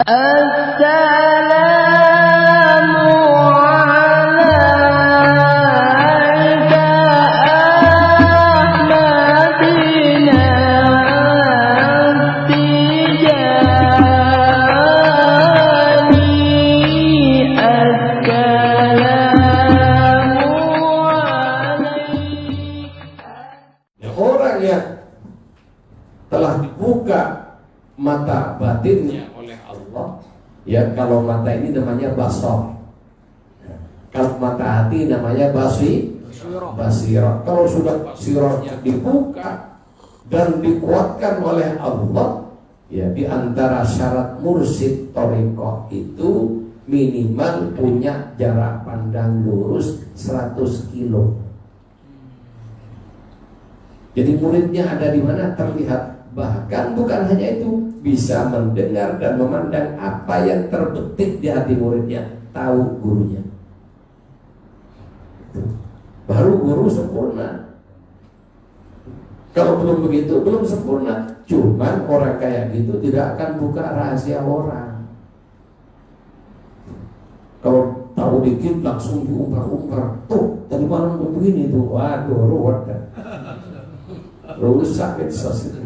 Assalamu alayka Ahmadina Tijani. Assalamu alayka. Orang yang telah dibuka mata batinnya oleh Allah, ya, kalau mata ini namanya basar, kalau mata hati namanya basirah. Kalau sudah basirahnya dibuka dan dikuatkan oleh Allah, ya, di antara syarat mursyid thariqah itu minimal punya jarak pandang lurus 100 kilo. Jadi muridnya ada di mana terlihat. Bahkan bukan hanya itu, bisa mendengar dan memandang apa yang terbetik di hati muridnya, tahu gurunya. Baru guru sempurna. Kalau belum begitu, belum sempurna. Cuman orang kayak gitu tidak akan buka rahasia orang. Kalau tahu dikit langsung diumbar-umbar. Tuh, tadi malam begini tuh. Waduh, ruwet kan. Rusak medsos itu.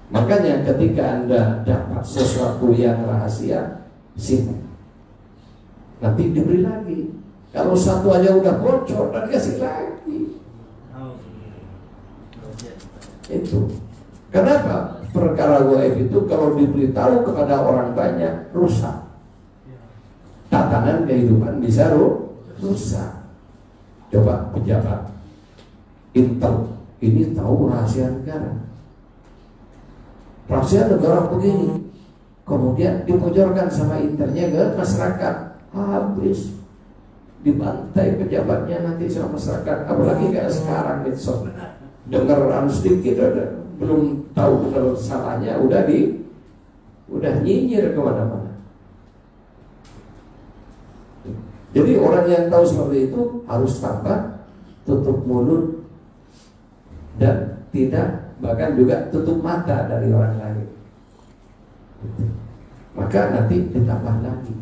Makanya ketika Anda dapat sesuatu yang rahasia, simpan. Nanti diberi lagi. Kalau satu aja udah bocor, dan dikasih lagi. Itu. Kenapa? Perkara gaib itu kalau diberitahu kepada orang banyak, rusak. Tatanan kehidupan bisa rusak. Coba pejabat Intel ini tahu rahasia negara. Rahasia negara begini, kemudian dibocorkan sama Intelnya ke masyarakat, habis dibantai pejabatnya nanti sama masyarakat. Apalagi kayak sekarang medsos, dengeran sedikit ada, belum tahu benar salahnya udah nyinyir kemana-mana. Jadi orang yang tahu seperti itu harus tambah tutup mulut dan tidak, bahkan juga tutup mata dari orang lain. Maka nanti ditambah lagi.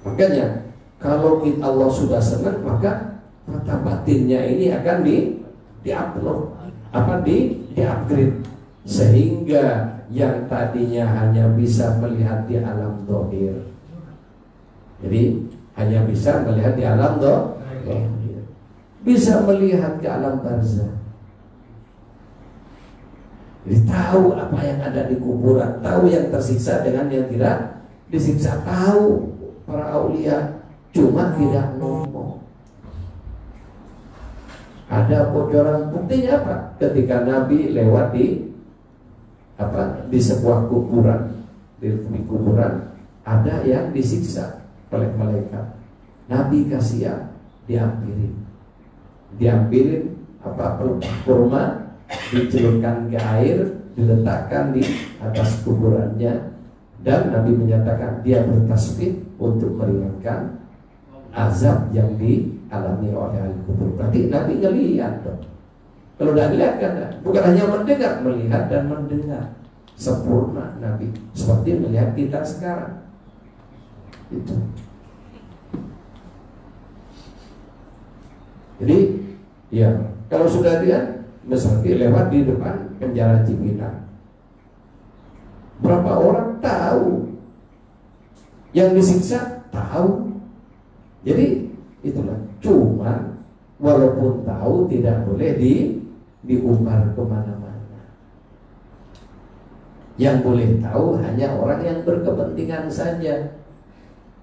Makanya kalau Allah sudah senang, maka mata batinnya ini akan di-upload, di-upgrade, sehingga yang tadinya hanya bisa melihat di alam dhahir, jadi hanya bisa melihat di alam dhahir, bisa melihat ke alam barzah. Jadi tahu apa yang ada di kuburan, tahu yang tersiksa dengan yang tidak disiksa, tahu para aulia, cuma tidak ngomong. Ada bocoran, buktinya apa? Ketika Nabi lewat di sebuah kuburan, di kuburan ada yang disiksa oleh malaikat. Nabi kasihan, diambilin pelepah kurma, dicelupkan ke air, diletakkan di atas kuburannya, dan Nabi menyatakan dia bertasbih untuk meringankan azab yang dialami oleh ahli kubur. Berarti Nabi ngelihat dong. Kalau tidak lihat kan, bukan hanya mendengar, melihat dan mendengar. Sempurna Nabi, seperti melihat kita sekarang. Itu. Jadi, ya, kalau sudah lihat, misalnya lewat di depan penjara Cipinang, berapa orang tahu? Yang disiksa tahu. Jadi itulah. Cuma walaupun tahu tidak boleh diumbar kemana-mana. Yang boleh tahu hanya orang yang berkepentingan saja,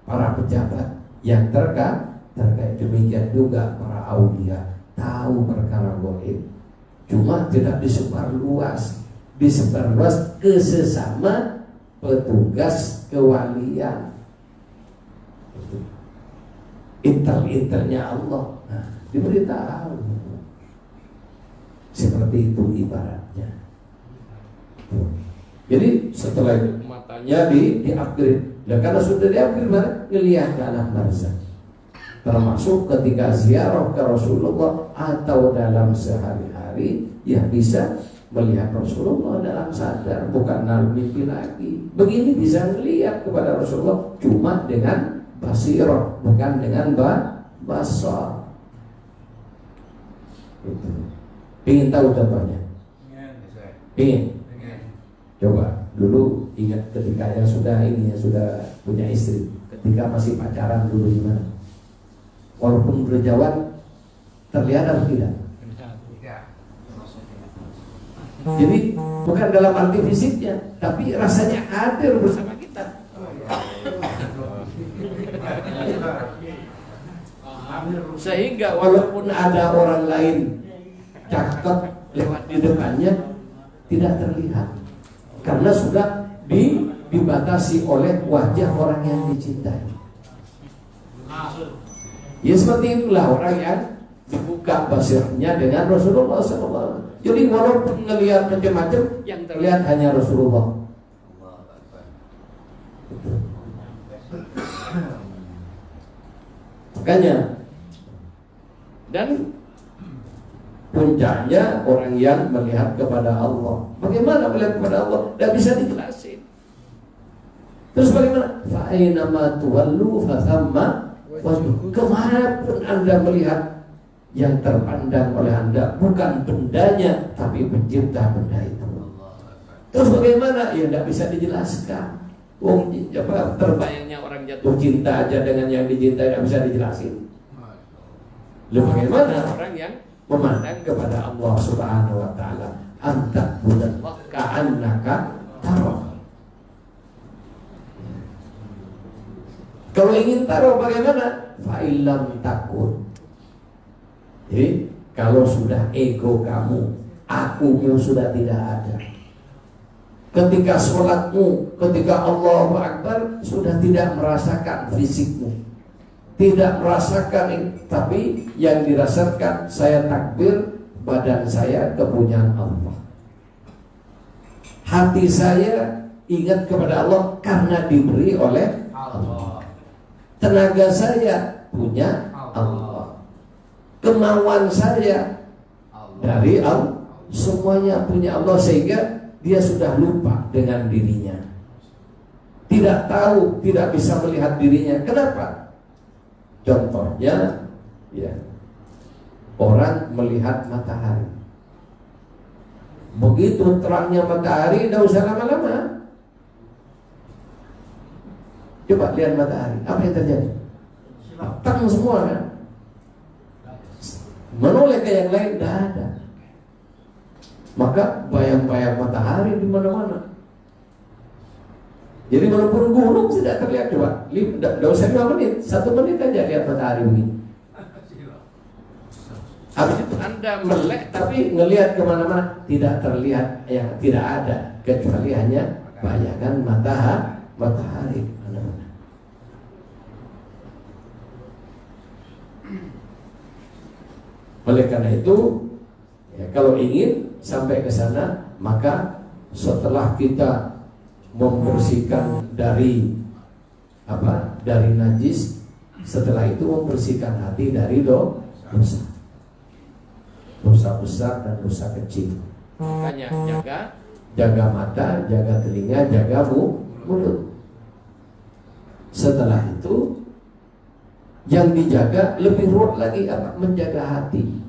para pejabat yang terkait. Demikian juga para aulia tahu perkara gaib, cuma tidak disebar luas ke sesama petugas kewalian. Intelnya Allah, nah, diberitahu. Seperti itu ibaratnya. Jadi setelah itu matanya di-upgrade. Dan karena sudah di-upgrade, ngelihat ke alam barzah. Termasuk ketika ziarah ke Rasulullah atau dalam sehari-hari hari ya bisa melihat Rasulullah dalam sadar, bukan dalam mimpi lagi. Begini bisa melihat kepada Rasulullah cuma dengan basirah, bukan dengan basar. Itu. Ingin tahu contohnya? Ingin? Coba dulu ingat ketika yang sudah punya istri, ketika masih pacaran dulu gimana? Walaupun berjauhan terlihat atau tidak? Jadi bukan dalam arti fisiknya, tapi rasanya hadir bersama kita. Sehingga walaupun ada orang lain cakep lewat di depannya, tidak terlihat, karena sudah dibatasi oleh wajah orang yang dicintai. Ya seperti itulah orang yang dibuka basirnya dengan Rasulullah SAW. Jadi walaupun melihat macam-macam, yang terlihat hanya Rasulullah. Makanya, dan puncaknya orang yang melihat kepada Allah. Bagaimana melihat kepada Allah? Tidak bisa dijelasin. Terus bagaimana? Fa'ainama tuwallu fathamma wajhu. Kemanapun Anda melihat, yang terpandang oleh Anda bukan bendanya, tapi pencipta benda itu. Terus bagaimana? Ya tidak bisa dijelaskan. Terbayangnya orang jatuh cinta aja dengan yang dicintai tidak bisa dijelasin. Lalu bagaimana orang yang memandang kepada Allah Subhanahu wa taala? Anta budallah ka'annaka tara. Kalau ingin taruh bagaimana? Fa'ilam takun. Jadi kalau sudah ego kamu, akumu sudah tidak ada. Ketika sholatmu, ketika Allahu Akbar, sudah tidak merasakan fisikmu, tidak merasakan, tapi yang dirasakan saya takbir, badan saya kepunyaan Allah. Hati saya ingat kepada Allah karena diberi oleh Allah. Tenaga saya punya Allah. Kemauan saya dari Allah, semuanya punya Allah, sehingga dia sudah lupa dengan dirinya, tidak tahu, tidak bisa melihat dirinya. Kenapa? Contohnya, ya, orang melihat matahari. Begitu terangnya matahari, tidak usah lama-lama. Coba lihat matahari, apa yang terjadi? Terang semua kan? Menoleh ke yang lain tidak ada. Maka bayang-bayang matahari di mana-mana. Jadi walaupun gunung tidak terlihat, coba tidak usah 5 menit, 1 menit aja lihat matahari begini. Habis itu Anda melek, tapi ngelihat kemana-mana tidak terlihat, yang tidak ada, kecuali hanya bayangan matahari mana-mana. Oleh karena itu, ya, kalau ingin sampai ke sana, maka setelah kita membersihkan dari dari najis, setelah itu membersihkan hati dari dosa besar dan dosa kecil. Makanya jaga mata, jaga telinga, jaga mulut. Setelah itu yang dijaga lebih ruwet lagi, menjaga hati.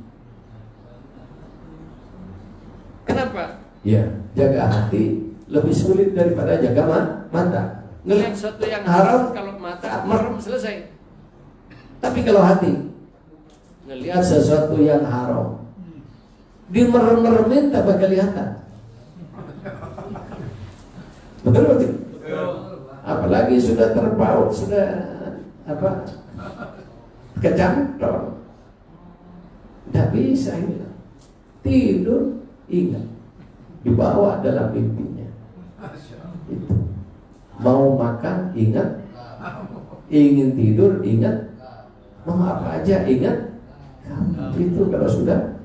Kenapa? Ya, jaga hati lebih sulit daripada jaga mata. Ngelihat sesuatu yang haram, kalau mata merem selesai. Tapi kalau hati ngelihat sesuatu yang haram, dimerem-meremin tak bakal kelihatan. Betul? Apalagi sudah terpaut, sudah kecantol, tidak bisa hilang. Tidur ingat, dibawa dalam mimpinya. Itu. Mau makan ingat, ingin tidur ingat, mau apa aja ingat. Itu kalau sudah,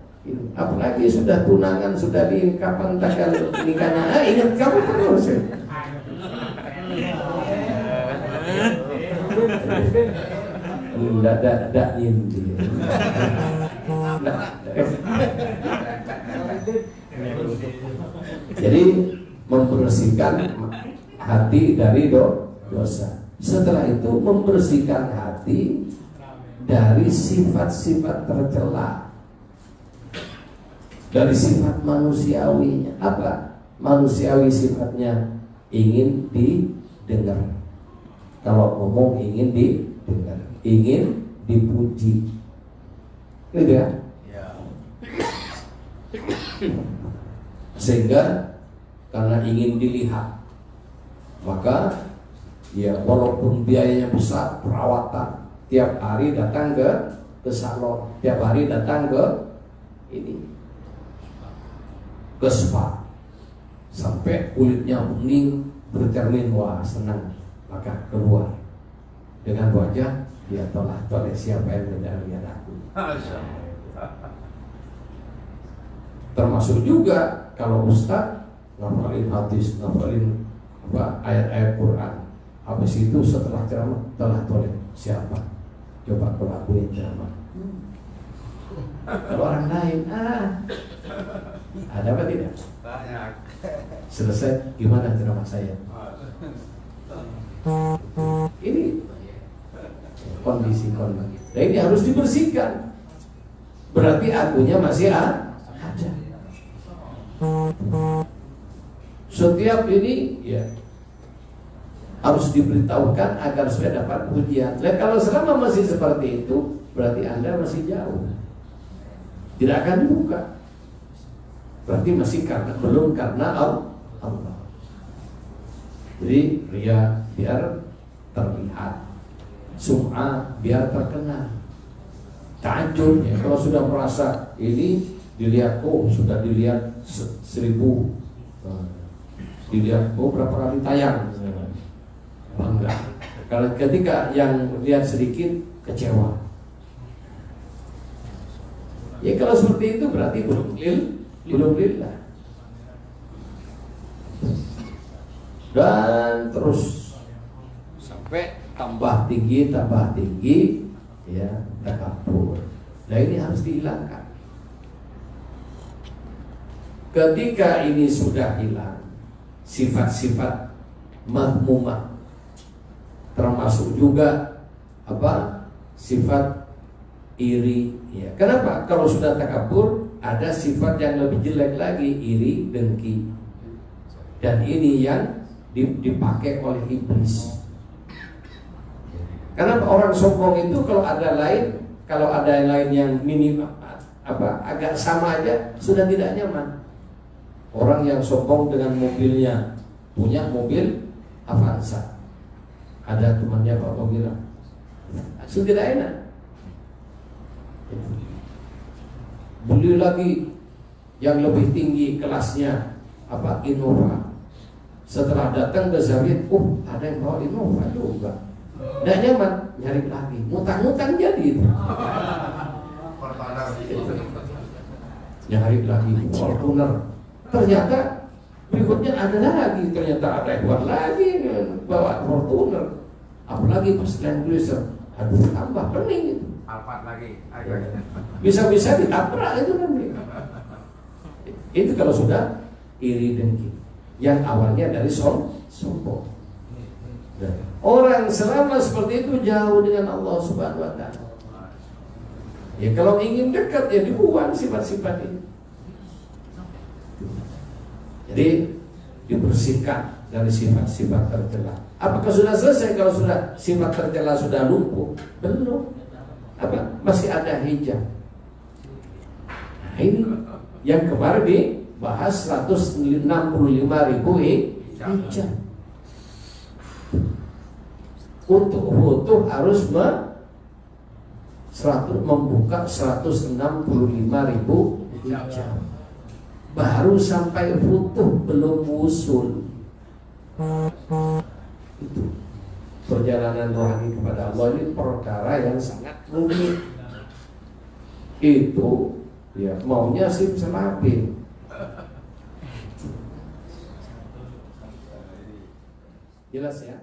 apalagi sudah tunangan, sudah kapan tanggal nikahnya, ingat kamu terus. Tidak nyindir. Jadi membersihkan hati dari dosa. Setelah itu membersihkan hati dari sifat-sifat tercela, dari sifat manusiawinya. Apa manusiawi sifatnya? Ingin didengar. Kalau ngomong ingin didengar, ingin dipuji, gitu ya. Sehingga karena ingin dilihat, maka ya walaupun biayanya besar, perawatan, tiap hari datang ke salon, tiap hari datang ke spa, sampai kulitnya bening bercermin, wah senang, maka keluar dengan wajah ya toleh siapa yang lihat aku. Termasuk juga kalau ustaz ngapalin hadis, ngapalin ayat-ayat Quran, habis itu setelah ceramah telah toleh siapa, coba kau lakuin ceramah. Kalau orang lain ada apa tidak? Banyak. Selesai, gimana ceramah saya? Ini kondisi. Nah ini harus dibersihkan. Berarti akunya masih ada. Setiap ini ya harus diberitahukan agar supaya dapat pujian. Dan kalau selama masih seperti itu, berarti Anda masih jauh, tidak akan dibuka. Berarti masih belum karena Allah. Jadi ria biar terlihat, sum'ah biar terkenal. Ta'ajub ya, kalau sudah merasa ini dilihat, sudah dilihat 1000, dilihat berapa kali tayang, bangga. Kalau ketika yang lihat sedikit kecewa. Ya kalau seperti itu berarti belum lillah. Dan terus sampai tambah tinggi ya, takabur. Nah ini harus dihilangkan. Ketika ini sudah hilang, sifat-sifat mahmumah, termasuk juga sifat iri ya. Kenapa? Kalau sudah takabur ada sifat yang lebih jelek lagi, iri, dengki. Dan ini yang dipakai oleh iblis. Karena orang sombong itu kalau ada yang lain yang minim agak sama aja sudah tidak nyaman. Orang yang sombong dengan mobilnya, punya mobil Avanza, ada temannya bawa mobil, sudah tidak enak. Beli lagi yang lebih tinggi kelasnya, Innova. Setelah datang ke Zawiyah, ada yang bawa Innova juga. Tidak nyaman, nyari lagi, ngutang-ngutang jadi itu. Nyari lagi Fortuner. Ternyata berikutnya ada lagi, ternyata ada yang lagi bawa Fortuner. Apalagi pas Land Cruiser, aduh tambah pening itu. Alphard lagi. Bisa-bisa ditabrak itu kan. Itu kalau sudah iri dengki, yang awalnya dari sombong. Orang selama seperti itu jauh dengan Allah Subhanahu wa ta'ala. Ya kalau ingin dekat ya dibuang sifat-sifat ini. Jadi dibersihkan dari sifat-sifat tercela. Apakah sudah selesai? Kalau sudah sifat tercela sudah lumpuh? Belum. Masih ada hijab. Nah, ini yang kemarin dibahas 165.000 hijab. Untuk foto harus membuka 165.000 hijab. Baru sampai futuh belum wusul. Itu perjalanan rohani kepada Allah ini perkara yang sangat rumit. Itu ya maunya simsalabim. Jelas ya?